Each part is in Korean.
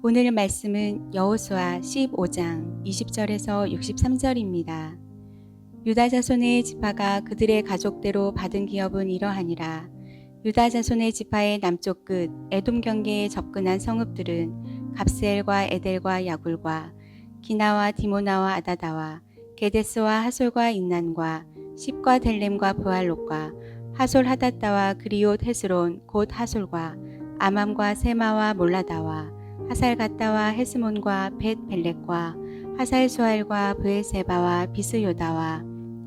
오늘 말씀은 여호수아 15장 20절에서 63절입니다. 유다 자손의 지파가 그들의 가족대로 받은 기업은 이러하니라. 유다 자손의 지파의 남쪽 끝 에돔 경계에 접근한 성읍들은 갑스엘과 에델과 야굴과 기나와 디모나와 아다다와 게데스와 하솔과 인난과 십과 델렘과 부할롯과 하솔 하닷다와 그리옷 헤스론 곧 하솔과 아맘과 세마와 몰라다와 하살갓다와 헤스몬과 벳 벨렉과 하살수알과 브에세바와 비스요다와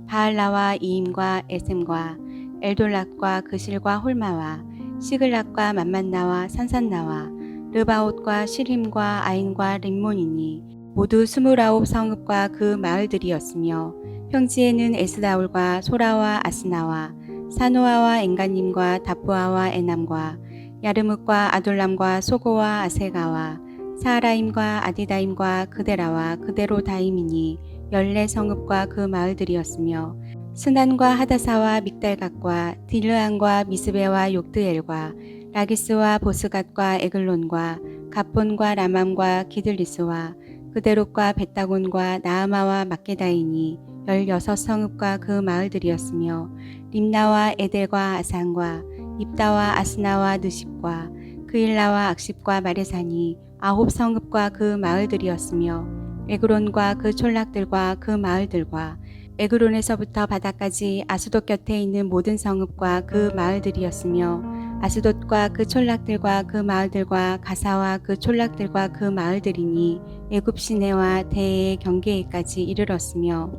바알라와 이임과 에셈과 엘돌락과 그실과 홀마와 시글락과 만만나와 산산나와 르바옷과 실힘과 아인과 림몬이니 모두 29 성읍과 그 마을들이었으며 평지에는 에스다올과 소라와 아스나와 사노아와 엔가님과 다푸아와 에남과 야르뭇과 아둘람과 소고와 아세가와 사하라임과 아디다임과 그데라와 그데로다임이니 14성읍과 그 마을들이었으며 스난과 하다사와 믹달갓과 딜르안과 미스베와 욕드엘과 라기스와 보스갓과 에글론과 갑본과 라맘과 기들리스와 그데롯과 벳다곤과 나아마와 막게다이니 16성읍과 그 마을들이었으며 림나와 에델과 아산과 입다와 아스나와 느십과 그일라와 악십과 마레산이 9성읍과 그 마을들이었으며 에그론과 그 촌락들과 그 마을들과 에그론에서부터 바다까지 아스돗 곁에 있는 모든 성읍과 그 마을들이었으며 아스돗과 그 촌락들과 그 마을들과 가사와 그 촌락들과 그 마을들이니 애굽 시내와 대해의 경계에까지 이르렀으며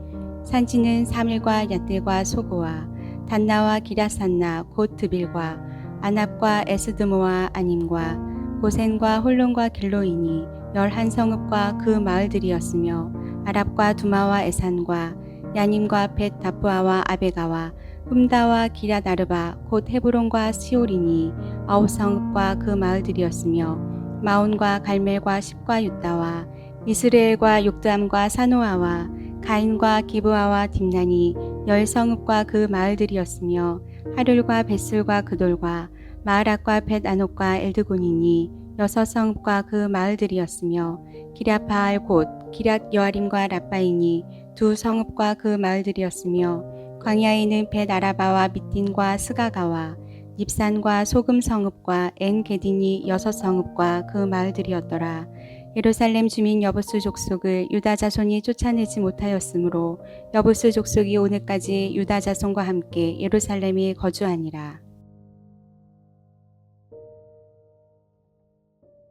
산지는 사밀과 얏들과 소고와 단나와 기라산나 곧 드빌과 아납과 에스드모와 아님과 고센과 홀론과 길로이니 11성읍과 그 마을들이었으며 아랍과 두마와 에산과 야님과 벳 다푸아와 아베가와 흠다와 기랏 아르바 곧 헤브론과 시올이니 9성읍과 그 마을들이었으며 마온과 갈멜과 십과 유다와 이스라엘과 욕담과 사노아와 가인과 기브아와 딥난이 10성읍과 그 마을들이었으며 하룰과 벳술과 그돌과 마을앗과 벳아녹과 엘드곤이니 6성읍과 그 마을들이었으며 기랴바알 곧 기랏 여아림과 라바이니 2성읍과 그 마을들이었으며 광야에는 벳아라바와 밑딘과 스가가와 닙산과 소금 성읍과 엔게딘이 6성읍과 그 마을들이었더라. 예루살렘 주민 여부스 족속을 유다 자손이 쫓아내지 못하였으므로 여부스 족속이 오늘까지 유다 자손과 함께 예루살렘에 거주하니라.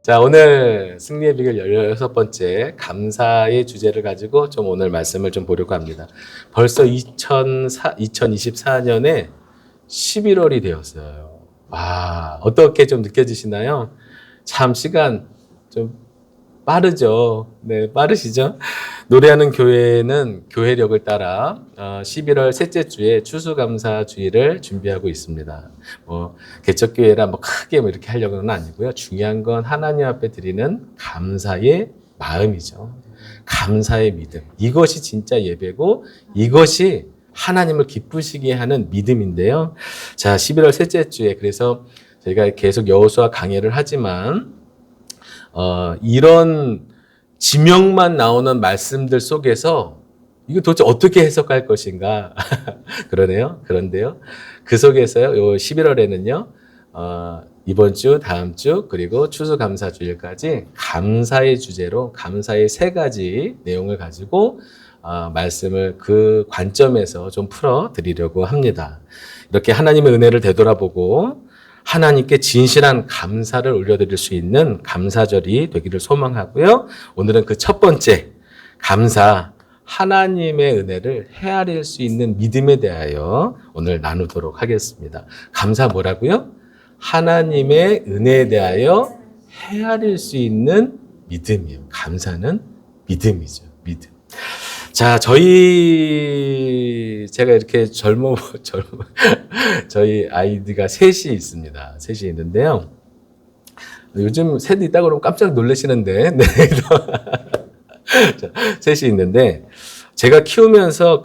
자, 오늘 승리의 비결 16번째 감사의 주제를 가지고 좀 오늘 말씀을 좀 보려고 합니다. 벌써 2024년에 11월이 되었어요. 와, 어떻게 좀 느껴지시나요? 참 시간 좀 빠르죠. 네, 빠르시죠? 노래하는 교회는 교회력을 따라 11월 셋째 주에 추수감사 주일을 준비하고 있습니다. 개척교회라 크게 이렇게 하려고는 아니고요. 중요한 건 하나님 앞에 드리는 감사의 마음이죠. 감사의 믿음. 이것이 진짜 예배고 이것이 하나님을 기쁘시게 하는 믿음인데요. 자, 11월 셋째 주에 그래서 저희가 계속 여호수아 강해를 하지만 이런 지명만 나오는 말씀들 속에서 이거 도대체 어떻게 해석할 것인가? 그러네요. 그런데요. 그 속에서요, 요 11월에는요, 이번 주, 다음 주, 그리고 추수감사 주일까지 감사의 주제로 감사의 3가지 내용을 가지고 말씀을 그 관점에서 좀 풀어 드리려고 합니다. 이렇게 하나님의 은혜를 되돌아보고 하나님께 진실한 감사를 올려드릴 수 있는 감사절이 되기를 소망하고요. 오늘은 그 첫 번째 감사, 하나님의 은혜를 헤아릴 수 있는 믿음에 대하여 오늘 나누도록 하겠습니다. 감사 뭐라고요? 하나님의 은혜에 대하여 헤아릴 수 있는 믿음이에요. 감사는 믿음이죠. 믿음. 자, 제가 이렇게 저희 아이디가 셋이 있습니다. 셋이 있는데요. 요즘 셋이 있다고 그러면 깜짝 놀라시는데, 네. 셋이 있는데, 제가 키우면서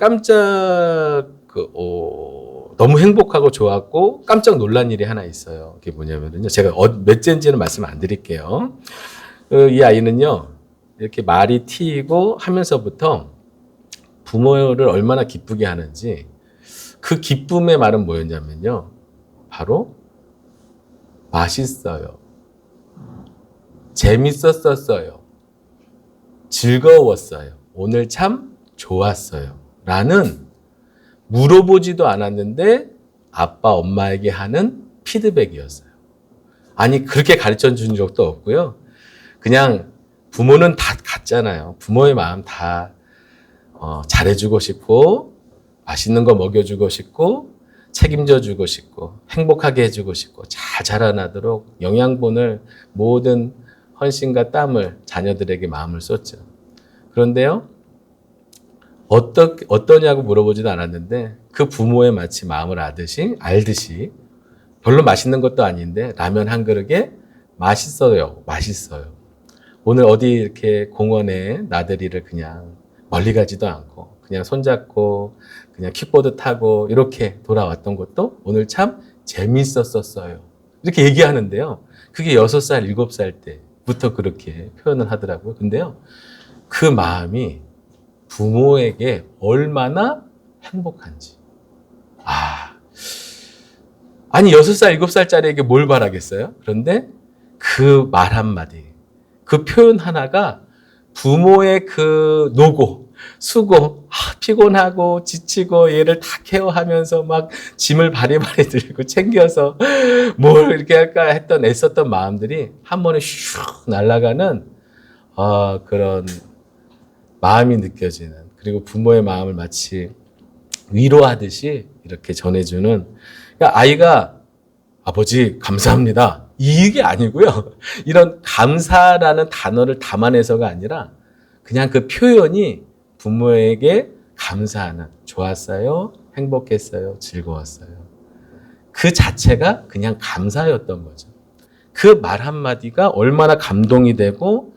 너무 행복하고 좋았고 깜짝 놀란 일이 하나 있어요. 그게 뭐냐면요. 제가 몇째인지는 말씀 안 드릴게요. 이 아이는요, 이렇게 말이 트이고 하면서부터 부모를 얼마나 기쁘게 하는지, 그 기쁨의 말은 뭐였냐면요, 바로 맛있어요, 재밌었어요, 즐거웠어요, 오늘 참 좋았어요 라는, 물어보지도 않았는데 아빠 엄마에게 하는 피드백이었어요. 아니 그렇게 가르쳐 준 적도 없고요. 그냥 부모는 다 같잖아요. 부모의 마음 다 잘해주고 싶고, 맛있는 거 먹여주고 싶고, 책임져 주고 싶고, 행복하게 해주고 싶고, 잘 자라나도록 영양분을, 모든 헌신과 땀을 자녀들에게 마음을 쏟죠. 그런데요, 어떠냐고 물어보지도 않았는데 그 부모의 마치 마음을 알듯이 별로 맛있는 것도 아닌데 라면 한 그릇에 맛있어요, 맛있어요. 오늘 어디 이렇게 공원에 나들이를 그냥 멀리 가지도 않고 그냥 손잡고 그냥 킥보드 타고 이렇게 돌아왔던 것도 오늘 참 재밌었어요. 이렇게 얘기하는데요. 그게 6살, 7살 때부터 그렇게 표현을 하더라고요. 근데요, 그 마음이 부모에게 얼마나 행복한지. 아니 6살, 7살짜리에게 뭘 바라겠어요? 그런데 그 말 한마디, 그 표현 하나가 부모의 그 노고, 수고, 피곤하고 지치고 얘를 다 케어하면서 막 짐을 바리바리 들고 챙겨서 뭘 이렇게 할까 애썼던 마음들이 한 번에 슉 날아가는 그런 마음이 느껴지는, 그리고 부모의 마음을 마치 위로하듯이 이렇게 전해주는, 그러니까 아이가 아버지 감사합니다 이게 아니고요. 이런 감사라는 단어를 담아내서가 아니라 그냥 그 표현이 부모에게 감사하는, 좋았어요, 행복했어요, 즐거웠어요, 그 자체가 그냥 감사였던 거죠. 그 말 한마디가 얼마나 감동이 되고,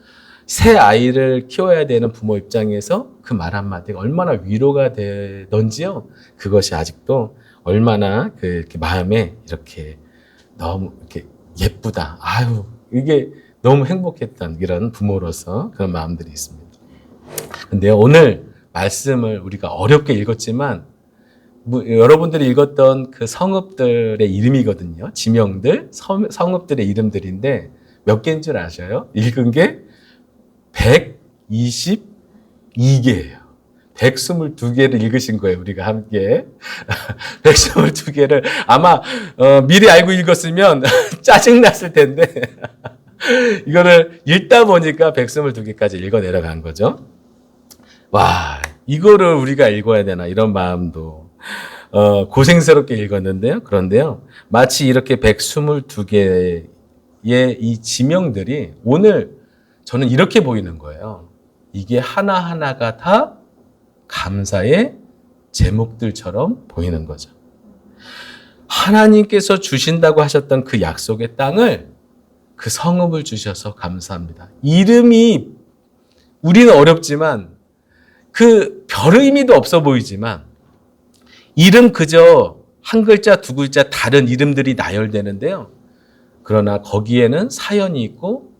새 아이를 키워야 되는 부모 입장에서 그 말 한마디가 얼마나 위로가 되던지요. 그것이 아직도 얼마나 이렇게 마음에 이렇게 너무 이렇게 예쁘다. 아유, 이게 너무 행복했던 이런 부모로서 그런 마음들이 있습니다. 근데 오늘 말씀을 우리가 어렵게 읽었지만, 여러분들이 읽었던 그 성읍들의 이름이거든요. 지명들, 성읍들의 이름들인데 몇 개인 줄 아셔요? 읽은 게 122개예요. 122개를 읽으신 거예요, 우리가 함께. 122개를 아마 미리 알고 읽었으면 짜증났을 텐데 이거를 읽다 보니까 122개까지 읽어 내려간 거죠. 와, 이거를 우리가 읽어야 되나 이런 마음도 고생스럽게 읽었는데요. 그런데요, 마치 이렇게 122개의 이 지명들이 오늘 저는 이렇게 보이는 거예요. 이게 하나하나가 다 감사의 제목들처럼 보이는 거죠. 하나님께서 주신다고 하셨던 그 약속의 땅을, 그 성읍을 주셔서 감사합니다. 이름이 우리는 어렵지만 그 별 의미도 없어 보이지만 이름 그저 한 글자 두 글자 다른 이름들이 나열되는데요. 그러나 거기에는 사연이 있고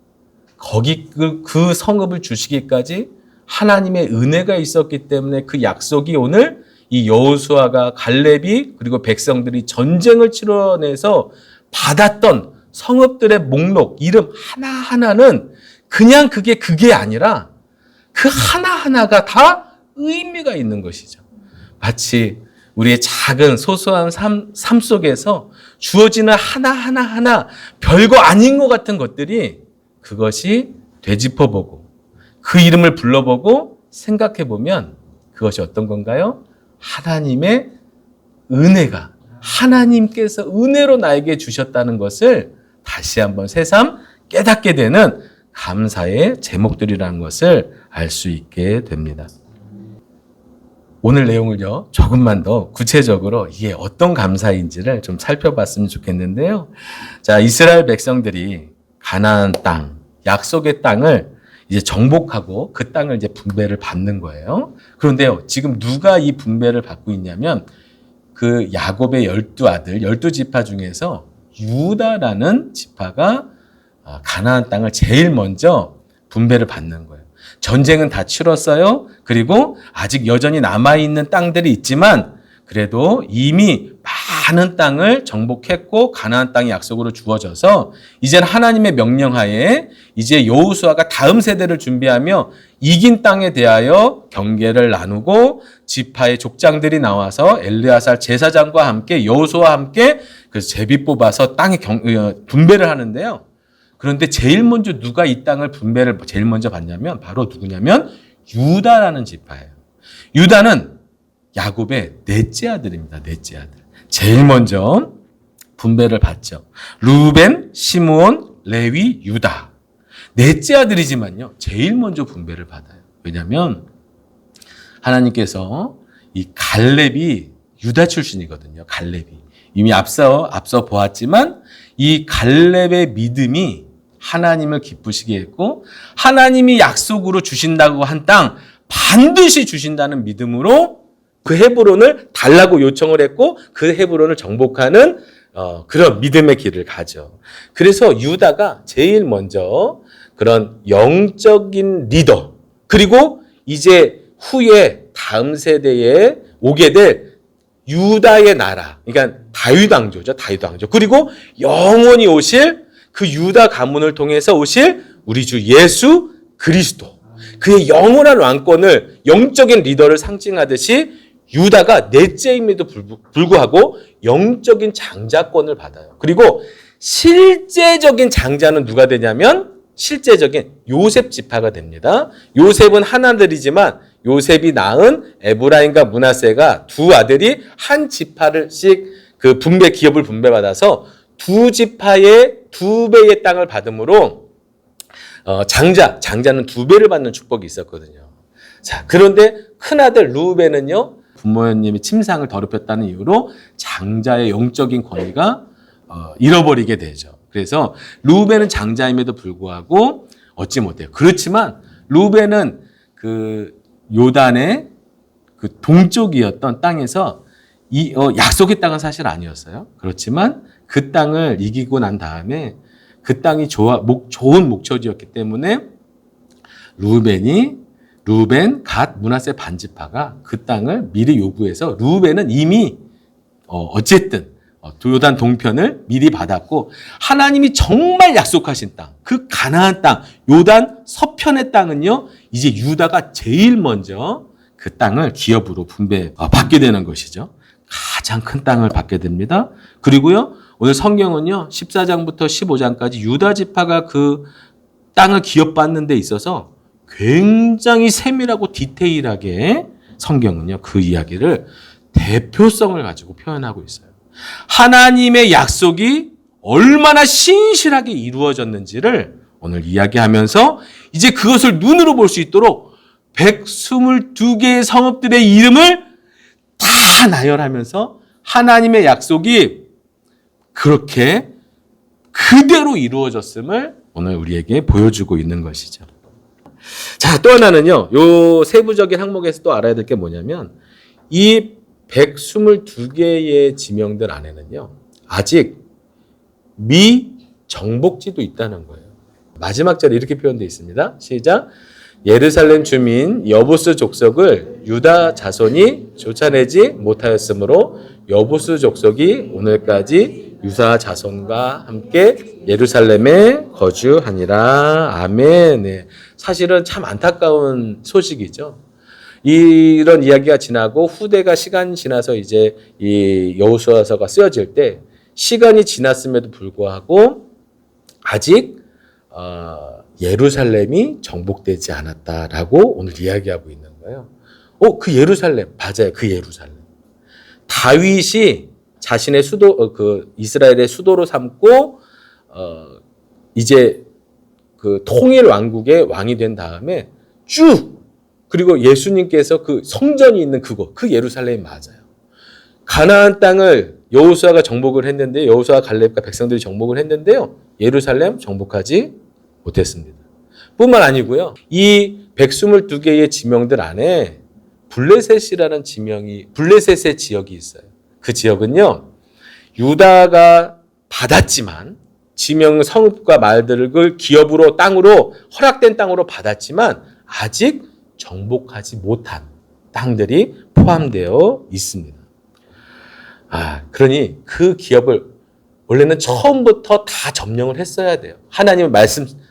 거기 그 성읍을 주시기까지 하나님의 은혜가 있었기 때문에 그 약속이 오늘 이 여호수아가, 갈렙이, 그리고 백성들이 전쟁을 치러내서 받았던 성읍들의 목록, 이름 하나하나는 그냥 그게 아니라 그 하나하나가 다 의미가 있는 것이죠. 마치 우리의 작은 소소한 삶 속에서 주어지는 하나 별거 아닌 것 같은 것들이, 그것이 되짚어보고 그 이름을 불러보고 생각해보면 그것이 어떤 건가요? 하나님의 은혜가, 하나님께서 은혜로 나에게 주셨다는 것을 다시 한번 새삼 깨닫게 되는 감사의 제목들이라는 것을 알 수 있게 됩니다. 오늘 내용을요, 조금만 더 구체적으로 이게 어떤 감사인지를 좀 살펴봤으면 좋겠는데요. 자, 이스라엘 백성들이 가나안 땅, 약속의 땅을 이제 정복하고 그 땅을 이제 분배를 받는 거예요. 그런데요, 지금 누가 이 분배를 받고 있냐면 그 야곱의 12아들, 12지파 중에서 유다라는 지파가 가나안 땅을 제일 먼저 분배를 받는 거예요. 전쟁은 다 치렀어요. 그리고 아직 여전히 남아있는 땅들이 있지만 그래도 이미 많은 땅을 정복했고 가나안 땅이 약속으로 주어져서 이제는 하나님의 명령하에 이제 여호수아가 다음 세대를 준비하며 이긴 땅에 대하여 경계를 나누고 지파의 족장들이 나와서 엘르야살 제사장과 함께 여호수아와 함께 그 제비 뽑아서 땅에 분배를 하는데요. 그런데 제일 먼저 누가 이 땅을 분배를 제일 먼저 받냐면 바로 누구냐면 유다라는 지파예요. 유다는 야곱의 넷째 아들입니다. 넷째 아들. 제일 먼저 분배를 받죠. 루벤, 시므온, 레위, 유다. 넷째 아들이지만요. 제일 먼저 분배를 받아요. 왜냐하면 하나님께서 이 갈렙이 유다 출신이거든요. 갈렙이. 이미 앞서 보았지만 이 갈렙의 믿음이 하나님을 기쁘시게 했고 하나님이 약속으로 주신다고 한 땅 반드시 주신다는 믿음으로 그 헤브론을 달라고 요청을 했고 그 헤브론을 정복하는 그런 믿음의 길을 가죠. 그래서 유다가 제일 먼저 그런 영적인 리더 그리고 이제 후에 다음 세대에 오게 될 유다의 나라 그러니까 다윗 왕조죠. 다윗 왕조 그리고 영원히 오실 그 유다 가문을 통해서 오실 우리 주 예수 그리스도 그의 영원한 왕권을 영적인 리더를 상징하듯이 유다가 넷째임에도 불구하고 영적인 장자권을 받아요. 그리고 실제적인 장자는 누가 되냐면 실제적인 요셉 지파가 됩니다. 요셉은 하나들이지만 요셉이 낳은 에브라임과 므낫세가 두 아들이 한 지파를씩 그 분배 기업을 분배받아서 두 지파의 2배의 땅을 받음으로 장자는 2배를 받는 축복이 있었거든요. 자, 그런데 큰아들 루벤은요. 부모님이 침상을 더럽혔다는 이유로 장자의 영적인 권위가 잃어버리게 되죠. 그래서 루벤은 장자임에도 불구하고 얻지 못해요. 그렇지만 루벤은 그 요단의 그 동쪽이었던 땅에서 약속의 땅은 사실 아니었어요. 그렇지만 그 땅을 이기고 난 다음에 그 땅이 좋은 목초지였기 때문에 루벤, 갓, 므낫세 반지파가 그 땅을 미리 요구해서 루벤은 이미 어쨌든 요단 동편을 미리 받았고 하나님이 정말 약속하신 땅, 그 가나안 땅, 요단 서편의 땅은요. 이제 유다가 제일 먼저 그 땅을 기업으로 받게 되는 것이죠. 가장 큰 땅을 받게 됩니다. 그리고요. 오늘 성경은요. 14장부터 15장까지 유다 지파가 그 땅을 기업받는 데 있어서 굉장히 세밀하고 디테일하게 성경은요. 그 이야기를 대표성을 가지고 표현하고 있어요. 하나님의 약속이 얼마나 신실하게 이루어졌는지를 오늘 이야기하면서 이제 그것을 눈으로 볼 수 있도록 122개의 성읍들의 이름을 다 나열하면서 하나님의 약속이 그렇게 그대로 이루어졌음을 오늘 우리에게 보여주고 있는 것이죠. 자, 또 하나는요. 요 세부적인 항목에서 또 알아야 될 게 뭐냐면 이 122개의 지명들 안에는요. 아직 미정복지도 있다는 거예요. 마지막 절에 이렇게 표현되어 있습니다. 시작. 예루살렘 주민 여부스 족속을 유다 자손이 쫓아내지 못하였으므로 여부스 족속이 오늘까지 유다 자손과 함께 예루살렘에 거주하니라. 아멘. 네. 사실은 참 안타까운 소식이죠. 이런 이야기가 지나고 후대가 시간이 지나서 이제 이 여호수아서가 쓰여질 때 시간이 지났음에도 불구하고 아직 예루살렘이 정복되지 않았다라고 오늘 이야기하고 있는 거예요. 그 예루살렘 맞아요. 그 예루살렘. 다윗이 자신의 수도 그 이스라엘의 수도로 삼고 이제 그 통일 왕국의 왕이 된 다음에 쭉 그리고 예수님께서 그 성전이 있는 그 예루살렘이 맞아요. 가나안 땅을 여호수아가 정복을 했는데 여호수아 갈렙과 백성들이 정복을 했는데요. 예루살렘 정복하지 못했습니다. 뿐만 아니고요. 이 122개의 지명들 안에 블레셋이라는 블레셋의 지역이 있어요. 그 지역은요. 유다가 받았지만 지명 성읍과 말들을 기업으로 땅으로 허락된 땅으로 받았지만 아직 정복하지 못한 땅들이 포함되어 있습니다. 그러니 그 기업을 원래는 처음부터 다 점령을 했어야 돼요. 하나님의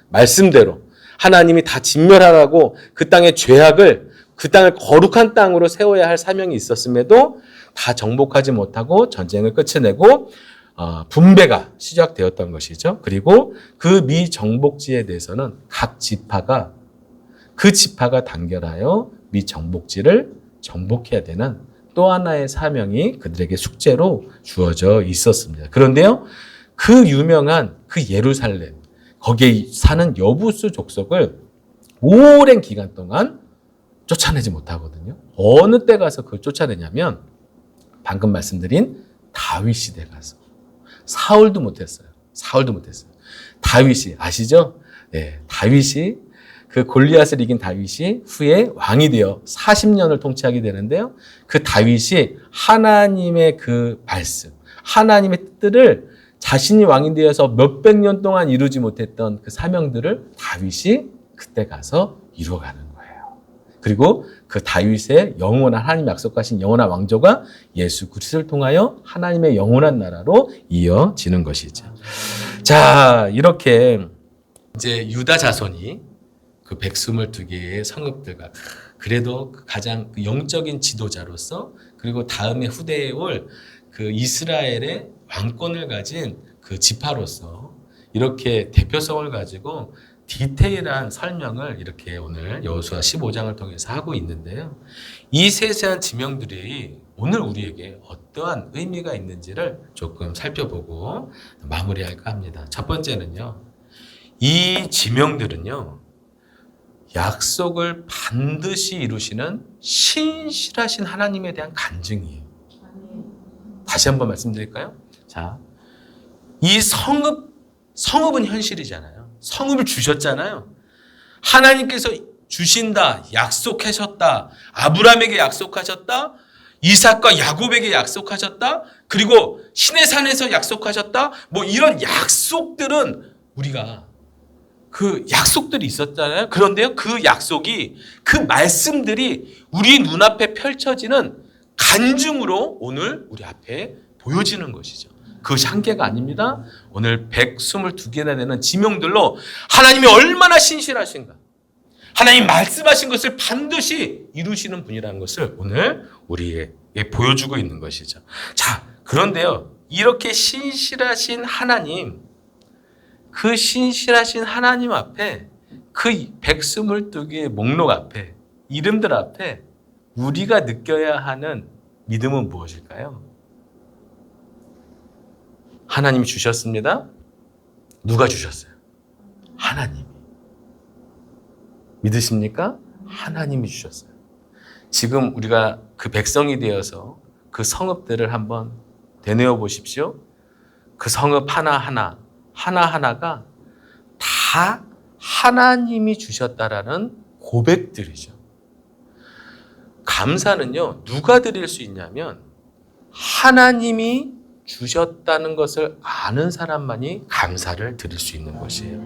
말씀대로 하나님이 다 진멸하라고 그 땅의 죄악을 그 땅을 거룩한 땅으로 세워야 할 사명이 있었음에도 다 정복하지 못하고 전쟁을 끝내고 분배가 시작되었던 것이죠. 그리고 그 미정복지에 대해서는 각 지파가 그 지파가 단결하여 미정복지를 정복해야 되는 또 하나의 사명이 그들에게 숙제로 주어져 있었습니다. 그런데요, 그 유명한 그 예루살렘, 거기에 사는 여부수 족속을 오랜 기간 동안 쫓아내지 못하거든요. 어느 때 가서 그걸 쫓아내냐면 방금 말씀드린 다윗 시대 가서. 사울도 못했어요. 다윗이 아시죠? 네, 다윗이 그 골리앗을 이긴 다윗이 후에 왕이 되어 40년을 통치하게 되는데요. 그 다윗이 하나님의 그 말씀, 하나님의 뜻들을 자신이 왕이 되어서 몇백 년 동안 이루지 못했던 그 사명들을 다윗이 그때 가서 이루어가는 거예요. 그리고 그 다윗의 영원한 하나님 약속하신 영원한 왕조가 예수 그리스도를 통하여 하나님의 영원한 나라로 이어지는 것이죠. 자, 이렇게 이제 유다 자손이 그 122개의 성읍들과 그래도 가장 영적인 지도자로서 그리고 다음에 후대에 올 그 이스라엘의 왕권을 가진 그 지파로서 이렇게 대표성을 가지고 디테일한 설명을 이렇게 오늘 여호수아 15장을 통해서 하고 있는데요. 이 세세한 지명들이 오늘 우리에게 어떠한 의미가 있는지를 조금 살펴보고 마무리할까 합니다. 첫 번째는요. 이 지명들은요. 약속을 반드시 이루시는 신실하신 하나님에 대한 간증이에요. 다시 한번 말씀드릴까요? 자, 이 성읍은 현실이잖아요. 성읍을 주셨잖아요. 하나님께서 주신다, 약속하셨다, 아브라함에게 약속하셨다, 이삭과 야곱에게 약속하셨다, 그리고 신의 산에서 약속하셨다, 뭐 이런 약속들은 우리가 그 약속들이 있었잖아요. 그런데요, 그 약속이, 그 말씀들이 우리 눈앞에 펼쳐지는 간증으로 오늘 우리 앞에 보여지는 것이죠. 그것이 한계가 아닙니다. 오늘 122개나 되는 지명들로 하나님이 얼마나 신실하신가. 하나님 말씀하신 것을 반드시 이루시는 분이라는 것을 오늘 우리에게 보여주고 있는 것이죠. 자, 그런데요, 이렇게 신실하신 하나님, 그 신실하신 하나님 앞에 그 122개의 목록 앞에 이름들 앞에 우리가 느껴야 하는 믿음은 무엇일까요? 하나님이 주셨습니다. 누가 주셨어요? 하나님이. 믿으십니까? 하나님이 주셨어요. 지금 우리가 그 백성이 되어서 그 성읍들을 한번 되뇌어 보십시오. 그 성읍 하나하나가 다 하나님이 주셨다라는 고백들이죠. 감사는요, 누가 드릴 수 있냐면 하나님이 주셨다는 것을 아는 사람만이 감사를 드릴 수 있는 것이에요.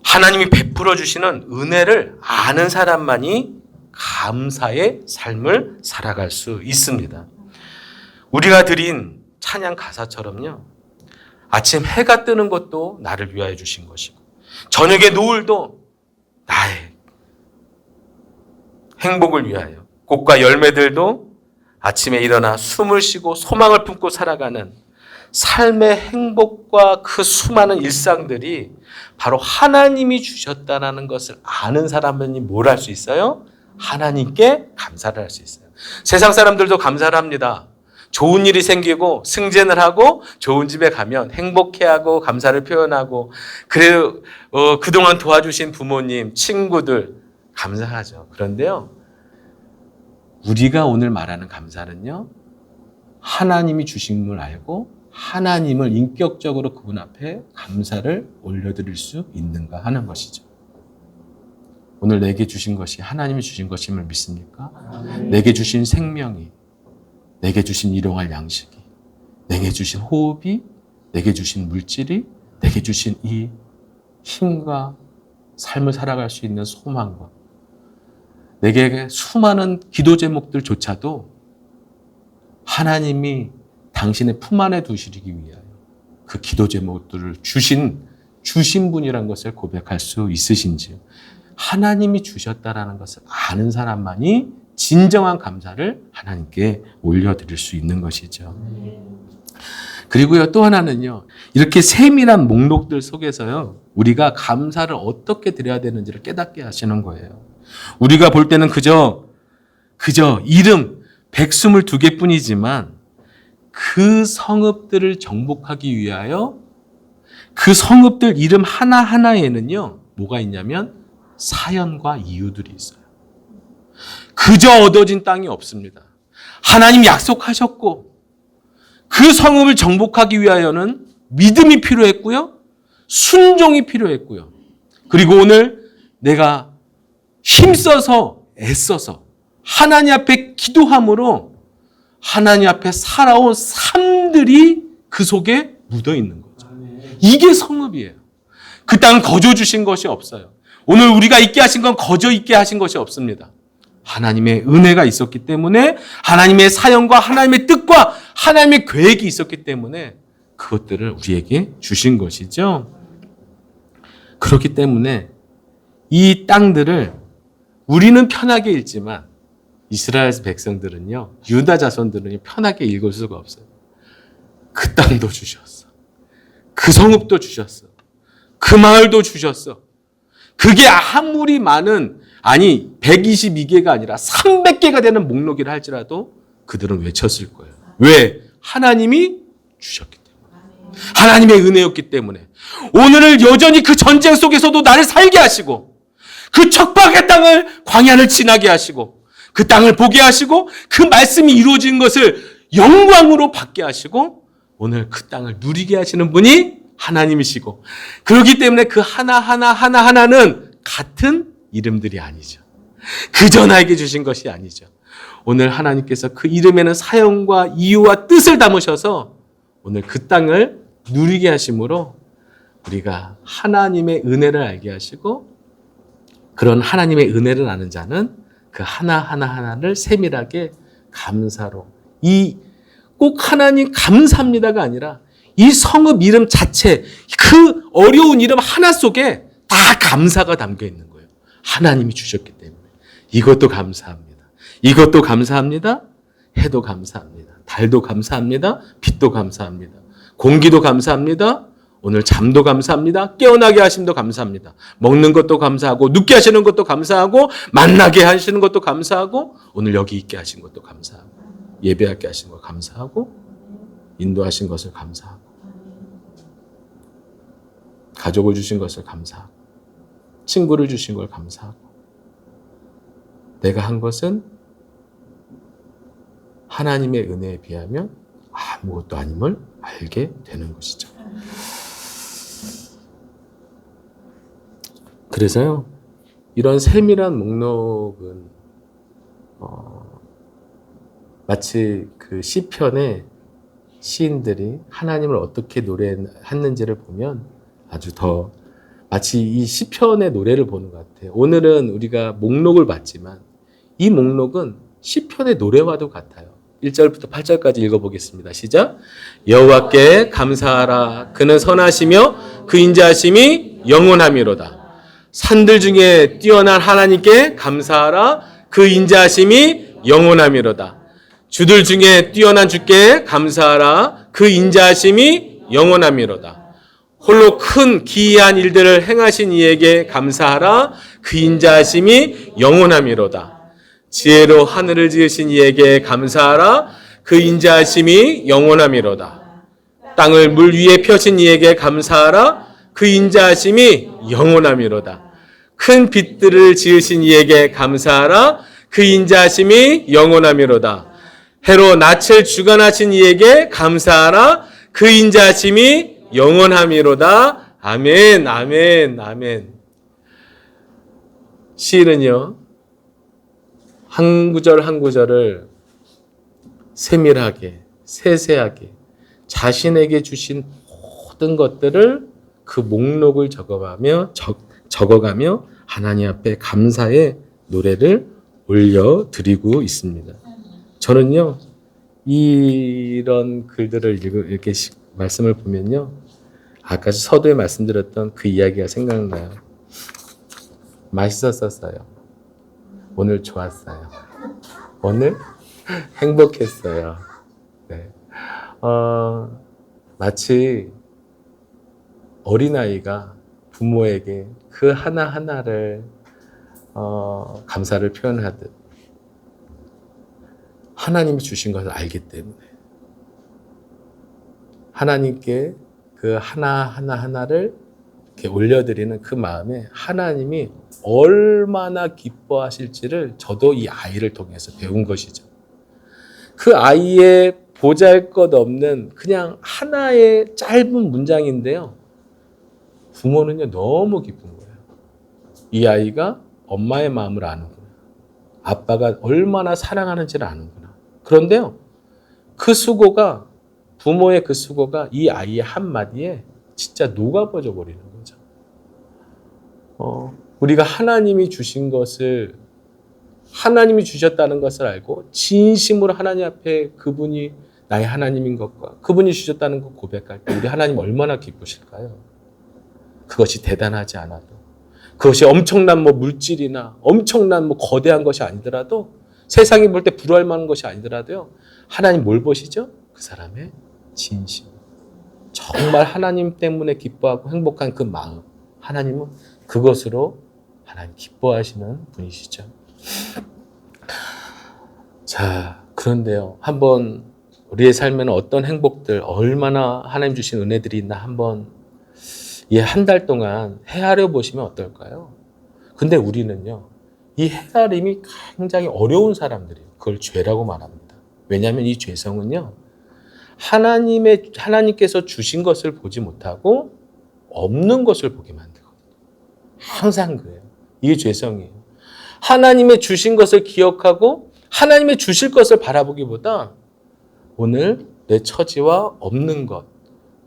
하나님이 베풀어 주시는 은혜를 아는 사람만이 감사의 삶을 살아갈 수 있습니다. 우리가 드린 찬양 가사처럼요, 아침 해가 뜨는 것도 나를 위하여 주신 것이고 저녁의 노을도 나의 행복을 위하여, 꽃과 열매들도 아침에 일어나 숨을 쉬고 소망을 품고 살아가는 삶의 행복과 그 수많은 일상들이 바로 하나님이 주셨다는 것을 아는 사람만이 뭘 할 수 있어요? 하나님께 감사를 할 수 있어요. 세상 사람들도 감사를 합니다. 좋은 일이 생기고 승진을 하고 좋은 집에 가면 행복해하고 감사를 표현하고, 그래도 그동안 도와주신 부모님, 친구들 감사하죠. 그런데요, 우리가 오늘 말하는 감사는요, 하나님이 주신 걸 알고 하나님을 인격적으로 그분 앞에 감사를 올려드릴 수 있는가 하는 것이죠. 오늘 내게 주신 것이 하나님이 주신 것임을 믿습니까? 내게 주신 생명이, 내게 주신 일용할 양식이, 내게 주신 호흡이, 내게 주신 물질이, 내게 주신 이 힘과 삶을 살아갈 수 있는 소망과 내게 수많은 기도 제목들조차도 하나님이 당신의 품 안에 두시기 위하여 그 기도 제목들을 주신 분이란 것을 고백할 수 있으신지요? 하나님이 주셨다라는 것을 아는 사람만이 진정한 감사를 하나님께 올려드릴 수 있는 것이죠. 그리고요, 또 하나는요, 이렇게 세밀한 목록들 속에서요, 우리가 감사를 어떻게 드려야 되는지를 깨닫게 하시는 거예요. 우리가 볼 때는 그저 이름 122개뿐이지만 그 성읍들을 정복하기 위하여 그 성읍들 이름 하나하나에는요, 뭐가 있냐면 사연과 이유들이 있어요. 그저 얻어진 땅이 없습니다. 하나님 약속하셨고 그 성읍을 정복하기 위하여는 믿음이 필요했고요. 순종이 필요했고요. 그리고 오늘 내가 힘써서 애써서 하나님 앞에 기도함으로 하나님 앞에 살아온 삶들이 그 속에 묻어 있는 거죠. 이게 성읍이에요. 그 땅은 거저 주신 것이 없어요. 오늘 우리가 있게 하신 건 거저 있게 하신 것이 없습니다. 하나님의 은혜가 있었기 때문에 하나님의 사연과 하나님의 뜻과 하나님의 계획이 있었기 때문에 그것들을 우리에게 주신 것이죠. 그렇기 때문에 이 땅들을 우리는 편하게 읽지만 이스라엘 백성들은요, 유다 자손들은 편하게 읽을 수가 없어요. 그 땅도 주셨어. 그 성읍도 주셨어. 그 마을도 주셨어. 그게 아무리 많은, 아니 122개가 아니라 300개가 되는 목록이라 할지라도 그들은 외쳤을 거예요. 왜? 하나님이 주셨기 때문에. 하나님의 은혜였기 때문에. 오늘을 여전히 그 전쟁 속에서도 나를 살게 하시고 그 척박의 땅을 광야를 지나게 하시고 그 땅을 보게 하시고 그 말씀이 이루어진 것을 영광으로 받게 하시고 오늘 그 땅을 누리게 하시는 분이 하나님이시고, 그렇기 때문에 그 하나하나는 같은 이름들이 아니죠. 그저 나에게 주신 것이 아니죠. 오늘 하나님께서 그 이름에는 사연과 이유와 뜻을 담으셔서 오늘 그 땅을 누리게 하심으로 우리가 하나님의 은혜를 알게 하시고, 그런 하나님의 은혜를 아는 자는 그 하나하나를 세밀하게 감사로, 꼭 하나님 감사합니다가 아니라 이 성읍 이름 자체, 그 어려운 이름 하나 속에 다 감사가 담겨 있는 거예요. 하나님이 주셨기 때문에. 이것도 감사합니다. 이것도 감사합니다. 해도 감사합니다. 달도 감사합니다. 빛도 감사합니다. 공기도 감사합니다. 오늘 잠도 감사합니다. 깨어나게 하심도 감사합니다. 먹는 것도 감사하고, 눕게 하시는 것도 감사하고, 만나게 하시는 것도 감사하고, 오늘 여기 있게 하신 것도 감사하고, 예배하게 하신 것 감사하고, 인도하신 것을 감사하고, 가족을 주신 것을 감사하고, 친구를 주신 걸 감사하고, 내가 한 것은 하나님의 은혜에 비하면 아무것도 아님을 알게 되는 것이죠. 그래서요, 이런 세밀한 목록은 마치 그 시편의 시인들이 하나님을 어떻게 노래했는지를 보면 아주 더 마치 이 시편의 노래를 보는 것 같아요. 오늘은 우리가 목록을 봤지만 이 목록은 시편의 노래와도 같아요. 1절부터 8절까지 읽어보겠습니다. 시작. 여호와께 감사하라. 그는 선하시며 그 인자하심이 영원함이로다. 산들 중에 뛰어난 하나님께 감사하라. 그 인자하심이 영원함이로다. 주들 중에 뛰어난 주께 감사하라. 그 인자하심이 영원함이로다. 홀로 큰 기이한 일들을 행하신 이에게 감사하라. 그 인자하심이 영원함이로다. 지혜로 하늘을 지으신 이에게 감사하라. 그 인자하심이 영원함이로다. 땅을 물 위에 펴신 이에게 감사하라. 그 인자하심이 영원함이로다. 큰 빛들을 지으신 이에게 감사하라. 그 인자하심이 영원함이로다. 해로 낯을 주관하신 이에게 감사하라. 그 인자하심이 영원함이로다. 아멘, 아멘, 아멘. 시인은요, 한 구절 한 구절을 세밀하게, 세세하게 자신에게 주신 모든 것들을 그 목록을 적어가며 하나님 앞에 감사의 노래를 올려드리고 있습니다. 저는요, 이런 글들을 이렇게 말씀을 보면요, 아까 서두에 말씀드렸던 그 이야기가 생각나요. 맛있었어요. 오늘 좋았어요. 오늘 행복했어요. 네. 마치 어린아이가 부모에게 그 하나하나를 감사를 표현하듯 하나님이 주신 것을 알기 때문에 하나님께 그 하나하나를 이렇게 올려드리는 그 마음에 하나님이 얼마나 기뻐하실지를 저도 이 아이를 통해서 배운 것이죠. 그 아이의 보잘것없는 그냥 하나의 짧은 문장인데요. 부모는요, 너무 기쁜 거예요. 이 아이가 엄마의 마음을 아는구나. 아빠가 얼마나 사랑하는지를 아는구나. 그런데요, 그 수고가, 부모의 그 수고가 이 아이의 한마디에 진짜 녹아버져 버리는 거죠. 우리가 하나님이 주신 것을, 하나님이 주셨다는 것을 알고 진심으로 하나님 앞에 그분이 나의 하나님인 것과 그분이 주셨다는 것 고백할 때 우리 하나님 얼마나 기쁘실까요? 그것이 대단하지 않아도, 그것이 엄청난 물질이나 엄청난 거대한 것이 아니더라도, 세상이 볼 때 부러워할 만한 것이 아니더라도요, 하나님 뭘 보시죠? 그 사람의 진심. 정말 하나님 때문에 기뻐하고 행복한 그 마음. 하나님은 그것으로 하나님 기뻐하시는 분이시죠. 자, 그런데요, 한번 우리의 삶에는 어떤 행복들, 얼마나 하나님 주신 은혜들이 있나 한번 한 달 동안 헤아려 보시면 어떨까요? 근데 우리는요, 이 헤아림이 굉장히 어려운 사람들이에요. 그걸 죄라고 말합니다. 왜냐하면 이 죄성은요, 하나님께서 주신 것을 보지 못하고 없는 것을 보게 만들거든요. 항상 그래요. 이게 죄성이에요. 하나님의 주신 것을 기억하고 하나님의 주실 것을 바라보기보다 오늘 내 처지와 없는 것,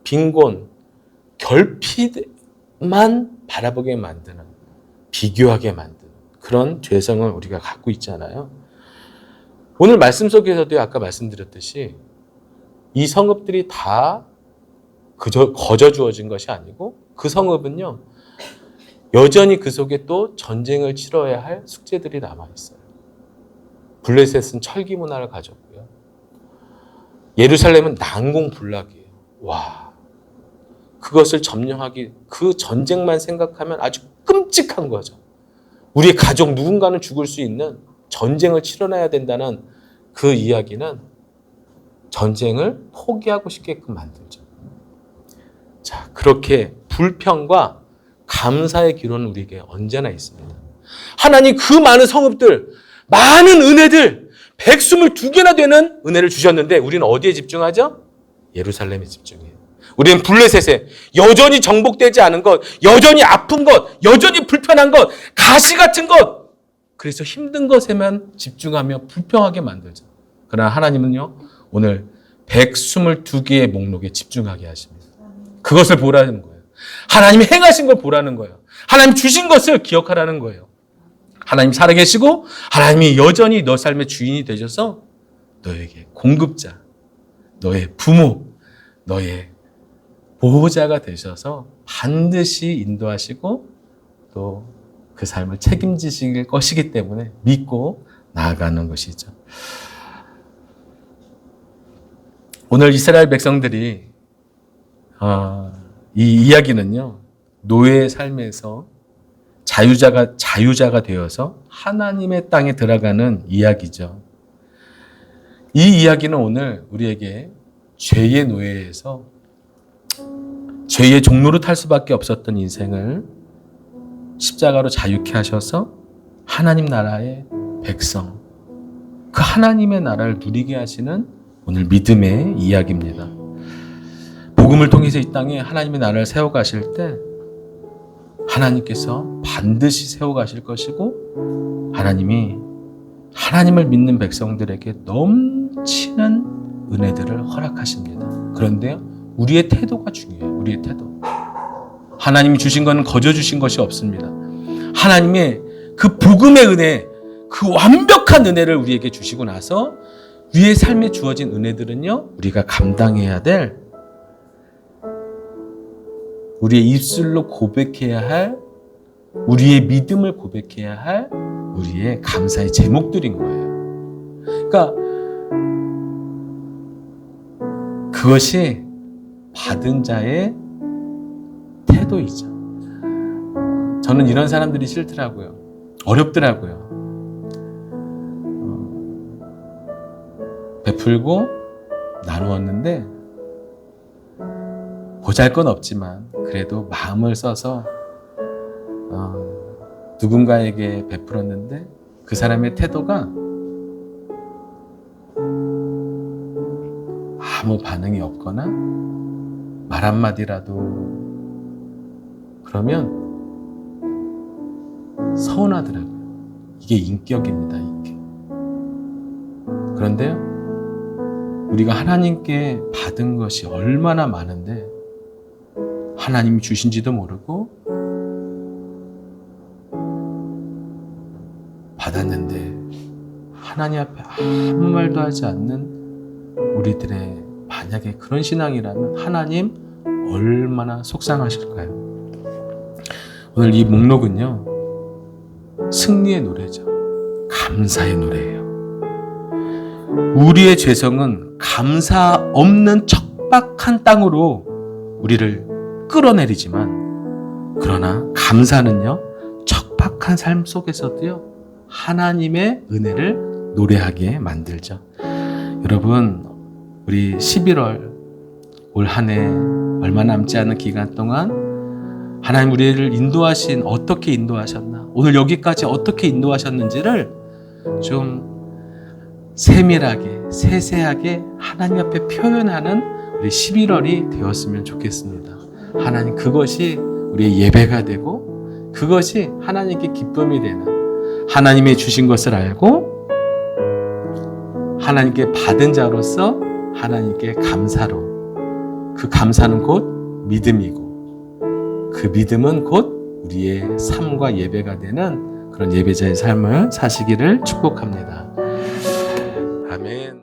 빈곤, 결핍만 바라보게 만드는, 비교하게 만드는 그런 죄성을 우리가 갖고 있잖아요. 오늘 말씀 속에서도 아까 말씀드렸듯이 이 성읍들이 다 그저 거저 주어진 것이 아니고 그 성읍은요, 여전히 그 속에 또 전쟁을 치러야 할 숙제들이 남아있어요. 블레셋은 철기 문화를 가졌고요. 예루살렘은 난공불락이에요. 와, 그것을 점령하기, 그 전쟁만 생각하면 아주 끔찍한 거죠. 우리의 가족 누군가는 죽을 수 있는 전쟁을 치러내야 된다는 그 이야기는 전쟁을 포기하고 싶게끔 만들죠. 자, 그렇게 불평과 감사의 기로는 우리에게 언제나 있습니다. 하나님 그 많은 성읍들, 많은 은혜들, 122개나 되는 은혜를 주셨는데 우리는 어디에 집중하죠? 예루살렘에 집중해요. 우리는 블레셋에 여전히 정복되지 않은 것, 여전히 아픈 것, 여전히 불편한 것, 가시 같은 것, 그래서 힘든 것에만 집중하며 불평하게 만들죠. 그러나 하나님은요, 오늘 122개의 목록에 집중하게 하십니다. 그것을 보라는 거예요. 하나님이 행하신 걸 보라는 거예요. 하나님 주신 것을 기억하라는 거예요. 하나님 살아계시고 하나님이 여전히 너 삶의 주인이 되셔서 너에게 공급자, 너의 부모, 너의 보호자가 되셔서 반드시 인도하시고 또 그 삶을 책임지실 것이기 때문에 믿고 나아가는 것이죠. 오늘 이스라엘 백성들이 이 이야기는요, 노예의 삶에서 자유자가 되어서 하나님의 땅에 들어가는 이야기죠. 이 이야기는 오늘 우리에게 죄의 노예에서 죄의 종로로 탈 수밖에 없었던 인생을 십자가로 자유케 하셔서 하나님 나라의 백성, 그 하나님의 나라를 누리게 하시는 오늘 믿음의 이야기입니다. 복음을 통해서 이 땅에 하나님의 나라를 세워가실 때 하나님께서 반드시 세워가실 것이고 하나님이 하나님을 믿는 백성들에게 넘치는 은혜들을 허락하십니다. 그런데 우리의 태도가 중요해요. 우리의 태도. 하나님이 주신 것은 거저 주신 것이 없습니다. 하나님의 그 복음의 은혜, 그 완벽한 은혜를 우리에게 주시고 나서 우리의 삶에 주어진 은혜들은요, 우리가 감당해야 될, 우리의 입술로 고백해야 할, 우리의 믿음을 고백해야 할 우리의 감사의 제목들인 거예요. 그러니까 그것이 받은 자의 태도이죠. 저는 이런 사람들이 싫더라고요. 어렵더라고요. 베풀고 나누었는데 보잘것 없지만 그래도 마음을 써서 누군가에게 베풀었는데 그 사람의 태도가 아무 반응이 없거나 말 한마디라도 그러면 서운하더라고요. 이게 인격입니다, 인격. 그런데요, 우리가 하나님께 받은 것이 얼마나 많은데 하나님이 주신지도 모르고 받았는데 하나님 앞에 아무 말도 하지 않는 우리들의 만약에 그런 신앙이라면 하나님 얼마나 속상하실까요? 오늘 이 목록은요, 승리의 노래죠. 감사의 노래예요. 우리의 죄성은 감사 없는 척박한 땅으로 우리를 끌어내리지만, 그러나 감사는요, 척박한 삶 속에서도요, 하나님의 은혜를 노래하게 만들죠. 여러분, 우리 11월 올 한 해 얼마 남지 않은 기간 동안 하나님 우리를 인도하신, 어떻게 인도하셨나, 오늘 여기까지 어떻게 인도하셨는지를 좀 세밀하게, 세세하게 하나님 앞에 표현하는 우리 11월이 되었으면 좋겠습니다. 하나님, 그것이 우리의 예배가 되고 그것이 하나님께 기쁨이 되는, 하나님의 주신 것을 알고 하나님께 받은 자로서 하나님께 감사로, 그 감사는 곧 믿음이고 그 믿음은 곧 우리의 삶과 예배가 되는 그런 예배자의 삶을 사시기를 축복합니다. 아멘.